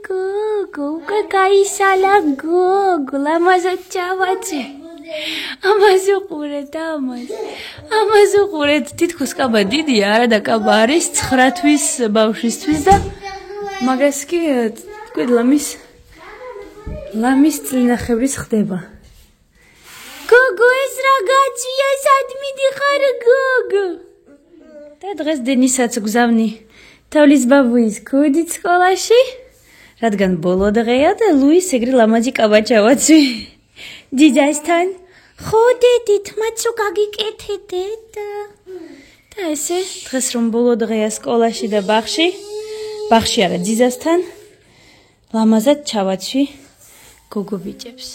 გოგო, უკვე გაისალა გოგო, ლამაზად ჩავაწე. ამას უყურეთ და ამას უყურეთ. თითქოს კაბა დიდია, არა და კაბა არის 9 თვის ბავშვისთვის და მაგას კი თქვი ლამის წლინახევრის ხდება. გოგო, ეს რა გაწვია, სად მიდიხარ გოგო? და დღეს დენისაც გზავნი თავის ბაბუის ქუდით სკოლაში, რადგან ბოლო დღეა და ლუის ეგრე ლამაზი კაბა ჩავაცვი. ძიძასთან ходить, მაცო გაგიკეთეთ და ესე დღეს რომ ბოლო დღეა სკოლაში და ბაღში არა ძიძასთან ლამაზად ჩავაცვი გოგო ბიჭებს.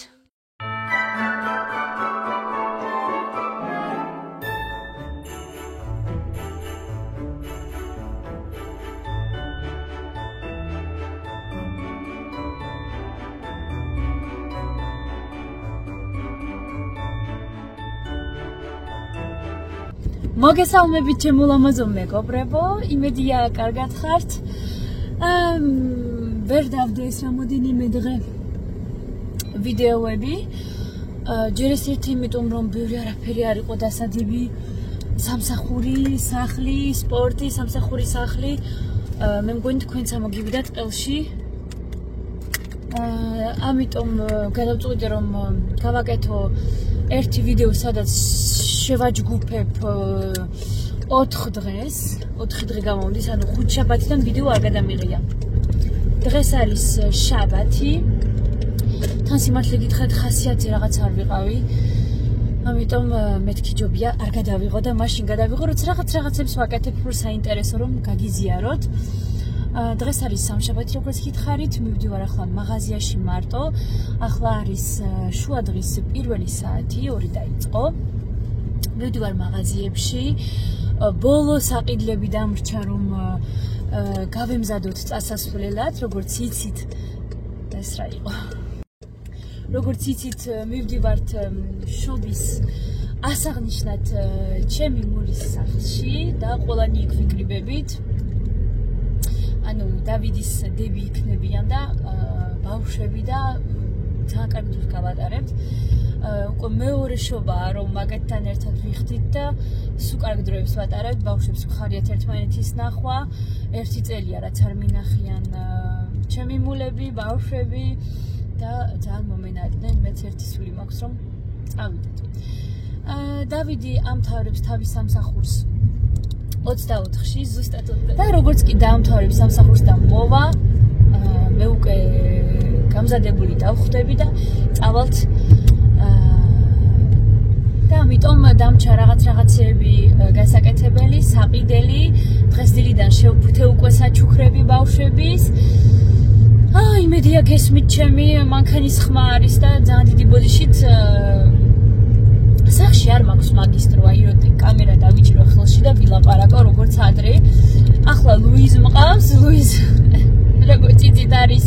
მოგესალმებით ჩემო ლამაზო მეგობრებო, იმედია კარგად ხართ. ვერ დავდეს რამოდენიმე დღე ვიდეოები. ჯერ ეს ერთი იმიტომ რომ ბევრი არაფერი არ იყო დასადები, სამსახური, სახლი, სპორტი, სამსახური, სახლი. მე მგონი თქვენც ამოგივიდათ ყელში. ამიტომ გადავწყვიტე რომ გავაკეთო ერთი ვიდეო, სადაც შევაჯგუფებ 4 დღეს, 4 დღე გამომდის, ანუ 5 შაბათიდან ვიდეო არ გადამიღია. დღეს არის შაბათი. თან სიმართლე გითხრათ, ხასიათზე რაღაც არ ვიყავი. ამიტომ მეთქი ჯობია არ გადავიღო და მაშინ გადავიღო, როცა რაღაცებს ვაკეთებ, უფრო საინტერესო რომ გაგიზიაროთ. დღეს არის სამშაბათი, როგორც გითხარით, მივდივარ ახლა მაღაზიაში მარტო. ახლა არის შუა დღის პირველი საათი, 2 დაიწყო. მივდივარ მაღაზიებში. ბოლო საყიდლები დამრჩა რომ გავემზადოთ წასასვლელად, როგორც იცით, ეს რა იყო. როგორც იცით, მივდივართ შობის ასაღნიშნად ჩემი მულის სახლში და ყველანი იქ ვიკრიბებით. ანუ დავიდის დები იქნებიან და ბავშვები და ძალიან კარგი დროს გავატარებთ. უკვე მეორე შობაა რომ მაგათთან ერთად ვიხდით და სულ კარგი დროებს ვატარებთ. ბავშვებს ვხარიათ ერთმანეთის ნახვა. 1 წელია რაც არ მინახიან ჩემი მულები, ბავშვები და ძალიან მომენადნენ. მეც ერთი სული მაქვს რომ წავიდეთ. დავიდი ამთავრებს თავის სამსახურს 24-ში ზუსტად და როგორც კი დაამთავრებს სამსახურს და მოვა, მე უკვე გამზადებული დავხვდები და წავალთ და ამიტომ დამჩა რაღაცეები გასაკეთებელი, საყიდელი. დღეს დილიდან შევფუთე უკვე საჩუქრები ბავშვების. იმედია გესმით ჩემი მანქანის ხმა არის და ძალიან დიდი ბოდიშით სახში არ მაქვს მაგისტრო, აი როდი კამერა დავიჭირო ხელში და ვილაპარაკო როგორც ადრე. ახლა ლუიზ მყავს, ლუიზ როგორც იცით არის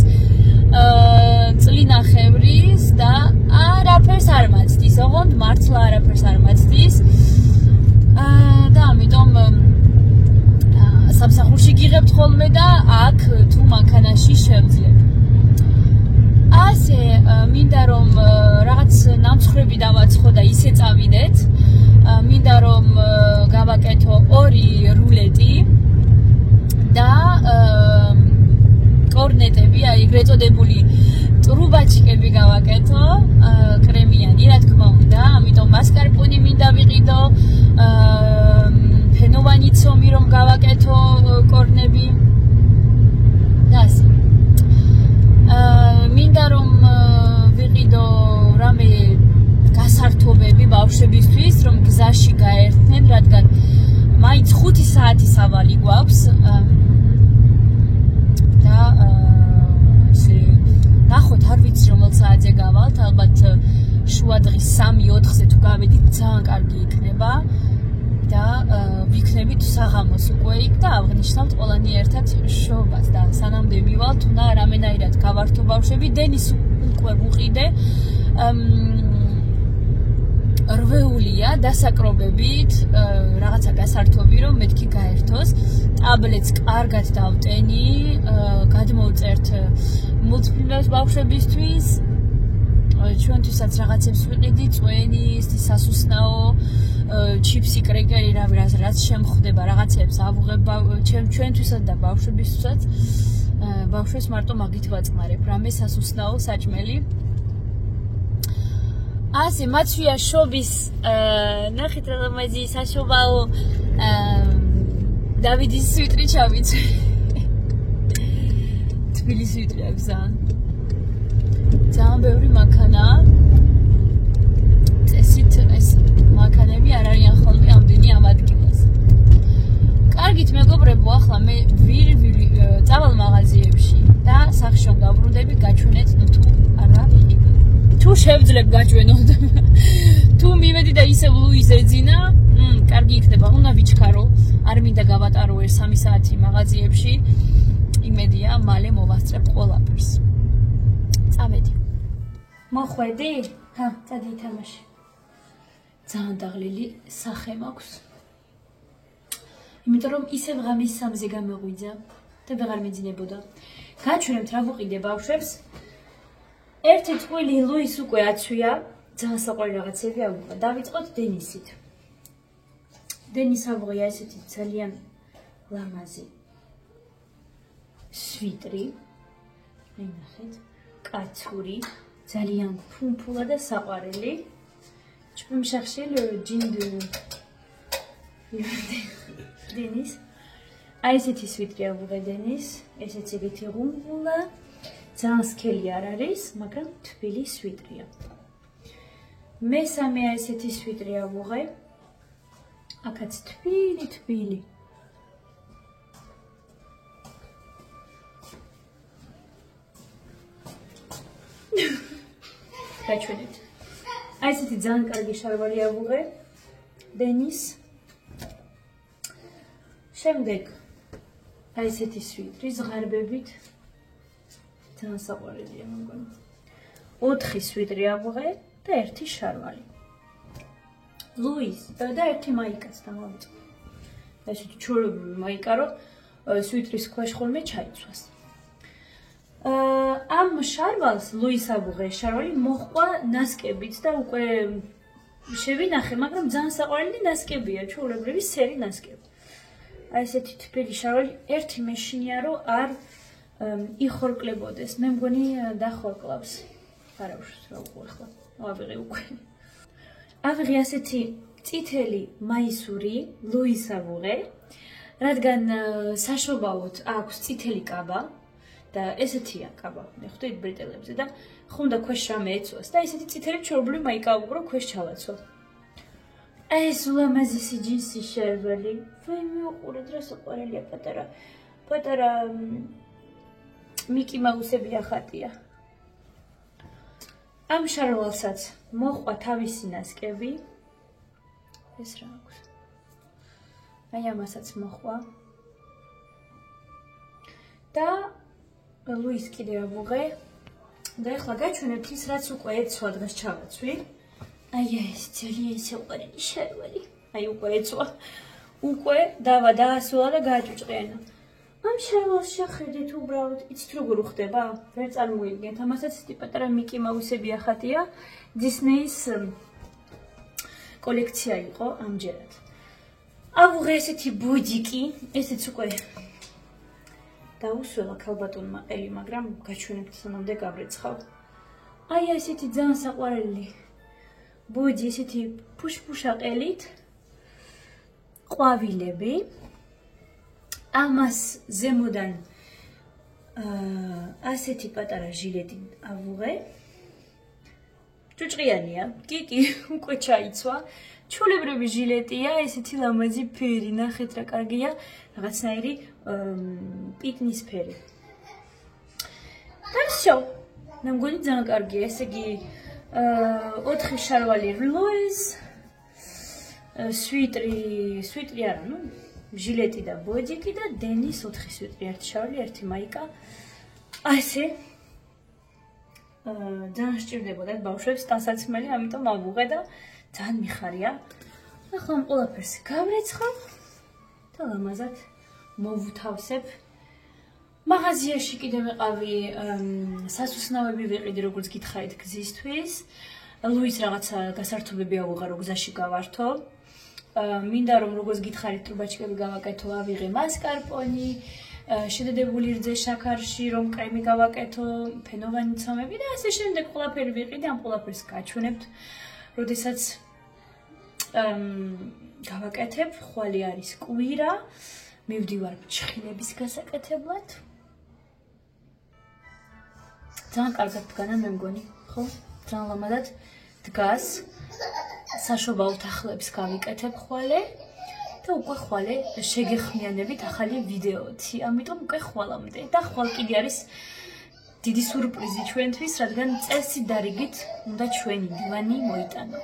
წლინახევრის და არაფერს არ მაცდის, ოღონდ მართლა არაფერს არ მაცდის. და ამიტომ სამსახურში გიღებთ ხოლმე და აქ თუ მანქანაში შევძლებ. ასე მინდა რომ რაღაც ნამცხრები დავაცხო და ისე წავიდეთ. მინდა რომ გავაკეთო 2 რულეტი და კორნეტები, აი ეგრეთ წოდებული ტრუბაჩკები გავაკეთო, კრემიანი რა თქმა უნდა. ამიტომ მასკარპონე მინდა ვიყიდო, ფენოვანი ცომი რომ გავაკეთო კორნები და ასე. მინდა რომ ვიყიდო რამე გასართობები ბავშვებისთვის, რომ გზაში გაერთნენ, რადგან მაინც 5 საათი სავალი გვაქვს და ესე ნახოთ, არ ვიცი რომელ საათზე გავალთ, ალბათ შუა დღის 3-4-ზე თუ გავედით ძალიან კარგი იქნება და ვიქნებით საღამოს უკვე იქ და აღნიშნავთ ყველანი ერთად შობას და სანამდე მივალთ, უნდა რამენაირად გავართო ბავშვები. დენის უკვე ვუყიდე. რვეულია დასაკრობებით, რაღაცა გასართობი, რომ მეთქი გაერთოს. ტაბლეტს კარგად დავტენი, გადმოვწერთ მულტიფილმებს ბავშვებისთვის. ჩვენთვისაც რაღაცებს ვიყიდი, წვენი, სასუსნაო, ჩიფსი, კრეკერი, რაც შემხვდება, რაღაცებს ავუღებ ჩვენთვისაც და ბავშვებისთვისაც. ბავშვებს მარტო მაგით ვაწყნარებ, რამე სასუსნაო, საჭმელი. ასე მაცვია შობის ნახეთ რა მაიზი საშობაო დავიდის სვიტრი ჩავიცე. თბილისის სვიტრი აქვს ძალიან ბევრი მანქანაა. წესით ეს მანქანები არ არიან ხოლმე ამდენი ამ ადგილას. კარგით მეგობრებო, ახლა მე ვირი წავალ მაღაზიებში და სახშომ დავბრუნდები, გაჩვენეთ თუ არა ვიყიდ. თუ შევძლებ გაჩვენოთ. თუ მივედი და ისევ ლუის ეძინა, კარგი იქნება, უნდა ვიჩქარო. არ მინდა გავატარო 3 საათი მაღაზიებში. იმედია, მალე მოვასწრებ ყველაფერს. წავედი. მოხვედი? ჰა, წადი ითამაში. ძალიან დაღლილი სახე მაქვს. იმიტომ რომ ისევ ღამის 3-ზე გამეღვიძა და ვეღარ მეძინებოდა. გაჩვენებთ რა ვუყიდე ბავშვებს. ერთი წყვილი ლუის უკვე აცვია, ძალიან საყვარელი რაღაცები ავუღა. დავიწყოთ დენისით. დენის ავუღია ესეთი ძალიან ლამაზი სვიტრი. აი ნახეთ, კაცური, ძალიან ფუმფულა და საყვარელი. ჩმშახშელ ჯინდ დენის. აი ესეთი სვიტრი ავუღე დენის, ესეც ეგეთი ღუმბულა. ძალიან სქელი არ არის, მაგრამ თბილი სვიტრია. მესამე ესეთი სვიტრი ავუღე. აქაც თბილი. გაჩვენეთ. აი ესეთი ძალიან კარგი შარვალი ავუღე. დენის. შემდეგ აი ესეთი სვიტრი ზღარბებით. ძალიან საყვარელია მეგონა. 4 სვიტრი ავუღე და 1 შარვალი. ლუის და 1 მაიკაც დამავიწყე. ესეთი ჩულებრივი მაიკა, რომ სვიტრის ქვეშ ხოლმე ჩაიცვას. ამ შარვალს ლუის ავუღე შარვალი მოჰყვა ნასკებით და უკვე შევინახე, მაგრამ ძალიან საყვარელი ნასკებია, ჩულებრივი სერი ნასკები. აი ესეთი თბილი შარვალი ერთი მეშინია, რომ არ იხორკლებოდეს. მე მგონი დახორკლავს. არა უშავს რა უყო ახლა. ავიღე უკვე. ავიღე ასეთი წითელი მაისური ლუის ავუღე, რადგან საშობაოდ აქვს წითელი კაბა და ესეთია კაბა. მე ხვდით ბრიტელებზე და ხუნდა ქვეშ რამე ეცვას და ესეთი წითელი ჩორბული მაიკა ავუღრო ქვეშ ჩავაცო. ეს ულამაზესი ჯინსი შარვალი. ვაი მეუყურეთ რა საყვარელია პატარა მიკი მაუსები ახატია. ამ შარვალსაც მოჰყვა თავისი ნასკები. ეს რა აქვს? აი ამასაც მოჰყვა. და ლუის კიდე ავუღე. და ეხლა გაჩვენებთ ის, რაც უკვე ეცვა დღეს ჩავაცვი. აი ეს ძალიან საყვარელი შარვალი. აი უკვე ეცვა. უკვე დაასვლა და გააჭუჭყიანა. ამ შარვალს შეხედეთ უბრალოდ, იცით როგორ ხდება? ვერ წარმოიდგენთ. ამასაც ისეთი პატარა მიკი მაუსები ახატია. დისნეის კოლექცია იყო ამჯერად. ავუღე ესეთი ბუდიკი, ესეც უკვე დაუსვლა ქალბატონმა ყელი, მაგრამ გაჩვენებთ სანამდე გავრეცხავ. აი ესეთი ძალიან საყვარელი ბუდი, ესეთი ფუშფუშა ყელით, ყვავილები. ამას ზემოდან ასეთი პატარა ჟილეტი ავუღე. ჭუჭყიანია, კიკი უკვე ჩაიცვა. ჩულებრივი ჟილეტია, ესეთი ლამაზი ფერი, ნახეთ რა კარგია, რაღაცნაირი პიტნის ფერი. და всё. მე მგონი ძალიან კარგია, ესე იგი 4 შარვალი ლუის, სვიტრი არა, ნუ ჟილეტი და ბოდიკი და დენის 4 სვიტრი, 1 შარვალი, 1 მაიკა. ასე ძალიან სჭირდებოდათ ბავშვებს ტანსაცმელი, ამიტომ ავუღე და ძალიან მიხარია. ახლა ამ ყველაფერს გავრეცხავ და ლამაზად მოვუთავსებ. მაღაზიაში კიდე მეყავი სასუსნავები ვიყიდი, როგორც გითხარით გზისთვის. ლუის რაღაცა გასართობები ავუღარო, გზაში გავართო. მინდა რომ როგორც გითხარით ტრუბაჩკები გავაკეთო, ავიღე მასკარპონი, შედედებული რძე შაქარში, რომ კრემი გავაკეთო, ფენოვანი ცომები და ასე შემდეგ ყველაფერი ვიყიდე, ამ ყველაფერს გაჩვენებთ. როდესაც გავაკეთებ, ხვალე არის კვირა, მივდივარ ჩხილების გასაკეთებლად. ძალიან კარგად დგანა მე მგონი, ხო? ძალიან ლამაზად დგას. საშობაოთ ახლებს გავიკეთებ ხვალე და უკვე ხვალე შეგეხმიანებით ახალი ვიდეოთი. ამიტომ უკვე ხვალამდე და ხვალ კიდე არის დიდი სურპრიზი ჩვენთვის, რადგან წესი დარიგით უნდა ჩვენი დივანი მოიტანო.